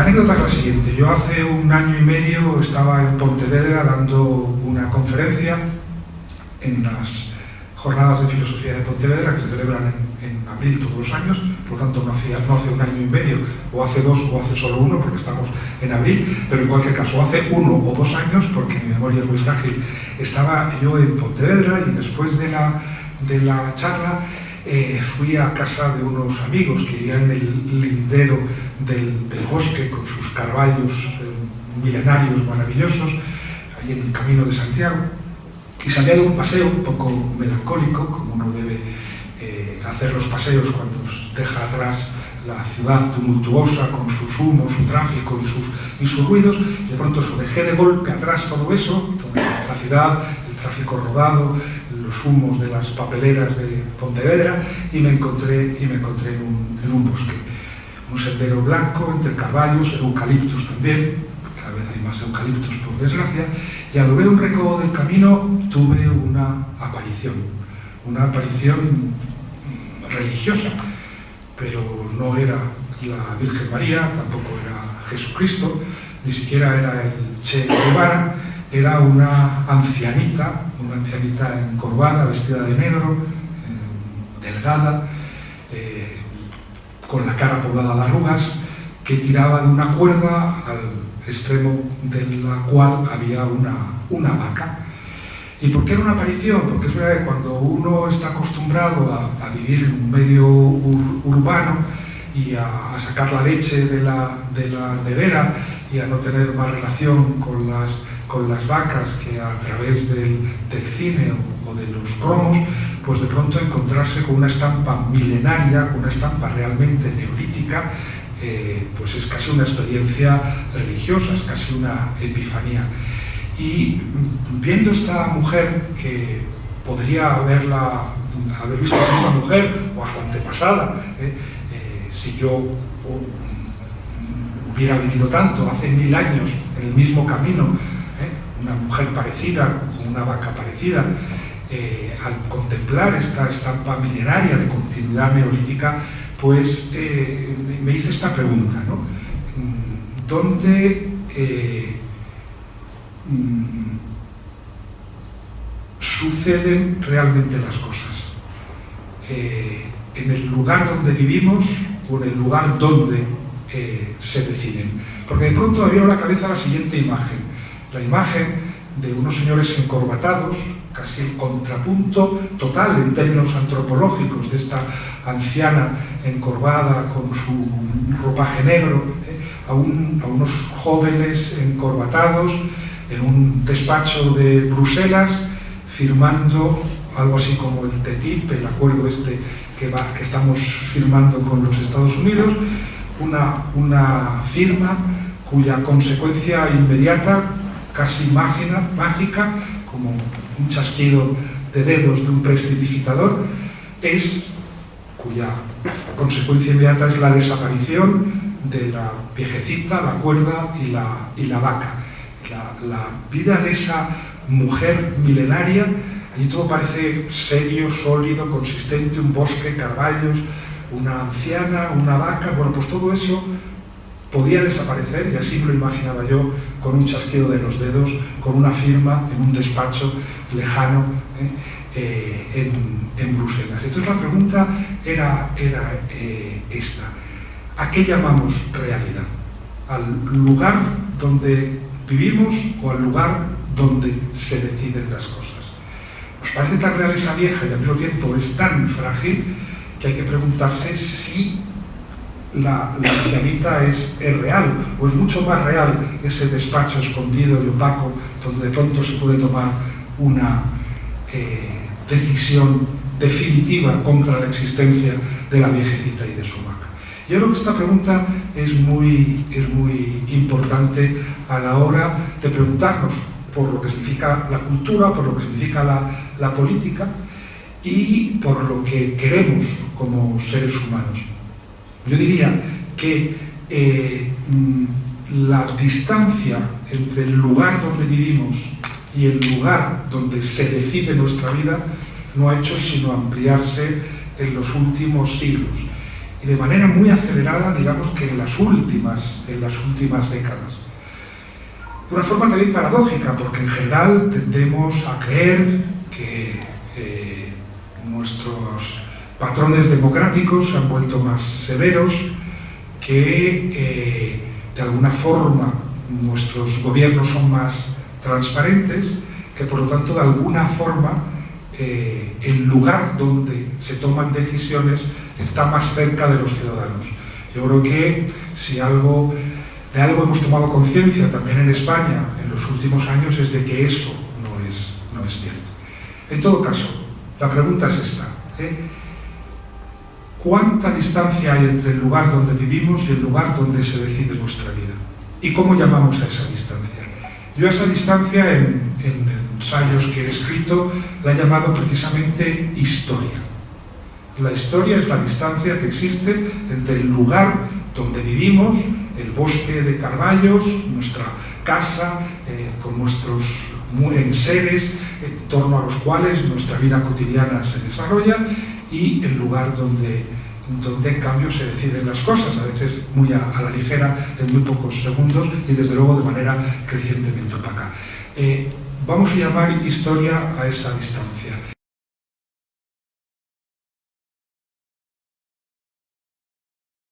La anécdota es la siguiente. Yo hace 1 año y medio estaba en Pontevedra dando una conferencia en las jornadas de filosofía de Pontevedra, que se celebran en abril todos los años. Por lo tanto no hace 1 año y medio, o hace 2, o hace solo 1, porque estamos en abril, pero en cualquier caso hace 1 o 2 años, porque mi memoria es muy frágil, estaba yo en Pontevedra, y después de la charla fui a casa de unos amigos que vivían en el lindero del bosque, con sus carvallos milenarios maravillosos, ahí en el Camino de Santiago, y salía de un paseo un poco melancólico, como uno debe hacer los paseos cuando deja atrás la ciudad tumultuosa con sus humos, su tráfico y sus ruidos. De pronto dejé de golpe atrás todo eso, toda la ciudad, el tráfico rodado, los humos de las papeleras de Pontevedra, y me encontré en un bosque, un sendero blanco entre caballos, eucaliptus también, cada vez hay más eucaliptus por desgracia, y al ver un recodo del camino tuve una aparición religiosa, pero no era la Virgen María, tampoco era Jesucristo, ni siquiera era el Che Guevara. Era una ancianita encorvada, vestida de negro, delgada, con la cara poblada de arrugas, que tiraba de una cuerda al extremo de la cual había una vaca. ¿Y por qué era una aparición? Porque es verdad que cuando uno está acostumbrado a vivir en un medio urbano y a sacar la leche de la nevera y a no tener más relación con las vacas que a través del cine o de los cromos, pues de pronto encontrarse con una estampa milenaria, con una estampa realmente neolítica, pues es casi una experiencia religiosa, es casi una epifanía. Y viendo esta mujer, que podría haber visto a esa mujer o a su antepasada, si yo hubiera vivido tanto, hace 1000 años, en el mismo camino, una mujer parecida, con una vaca parecida, al contemplar esta estampa milenaria de continuidad neolítica, pues me hice esta pregunta, ¿no? ¿Dónde suceden realmente las cosas? ¿En el lugar donde vivimos o en el lugar donde se deciden? Porque de pronto me vino a la cabeza la siguiente imagen, la imagen de unos señores encorbatados, casi el contrapunto total en términos antropológicos de esta anciana encorvada con su ropaje negro, a unos jóvenes encorbatados en un despacho de Bruselas, firmando algo así como el TTIP, el acuerdo que estamos firmando con los Estados Unidos, una firma cuya consecuencia inmediata, casi mágica, como un chasquido de dedos de un prestidigitador, cuya consecuencia inmediata es la desaparición de la viejecita, la cuerda y la vaca. La vida de esa mujer milenaria, allí todo parece serio, sólido, consistente, un bosque, carvallos, una anciana, una vaca, bueno, pues todo eso podía desaparecer, y así me lo imaginaba yo, con un chasquido de los dedos, con una firma en un despacho lejano en Bruselas. Entonces la pregunta era esta: ¿a qué llamamos realidad? ¿Al lugar donde vivimos o al lugar donde se deciden las cosas? Nos parece tan real esa vieja y al mismo tiempo es tan frágil que hay que preguntarse si la ancianita es real, o es mucho más real ese despacho escondido y opaco donde de pronto se puede tomar una decisión definitiva contra la existencia de la viejecita y de su vaca. Yo creo que esta pregunta es muy importante a la hora de preguntarnos por lo que significa la cultura, por lo que significa la política y por lo que queremos como seres humanos. Yo diría que la distancia entre el lugar donde vivimos y el lugar donde se decide nuestra vida no ha hecho sino ampliarse en los últimos siglos. y de manera muy acelerada, digamos que en las últimas décadas. De una forma también paradójica, porque en general tendemos a creer que nuestros patrones democráticos se han vuelto más severos, que de alguna forma nuestros gobiernos son más transparentes, que por lo tanto de alguna forma el lugar donde se toman decisiones está más cerca de los ciudadanos. Yo creo que si de algo hemos tomado conciencia también en España en los últimos años es de que eso no es cierto. En todo caso, la pregunta es esta: ¿cuánta distancia hay entre el lugar donde vivimos y el lugar donde se decide nuestra vida? ¿Y cómo llamamos a esa distancia? Yo a esa distancia, en ensayos que he escrito, la he llamado precisamente historia. La historia es la distancia que existe entre el lugar donde vivimos, el bosque de Carballos, nuestra casa, con nuestros enseres, en torno a los cuales nuestra vida cotidiana se desarrolla, y el lugar donde en cambio se deciden las cosas, a veces muy a la ligera, en muy pocos segundos y desde luego de manera crecientemente opaca. Vamos a llamar historia a esa distancia.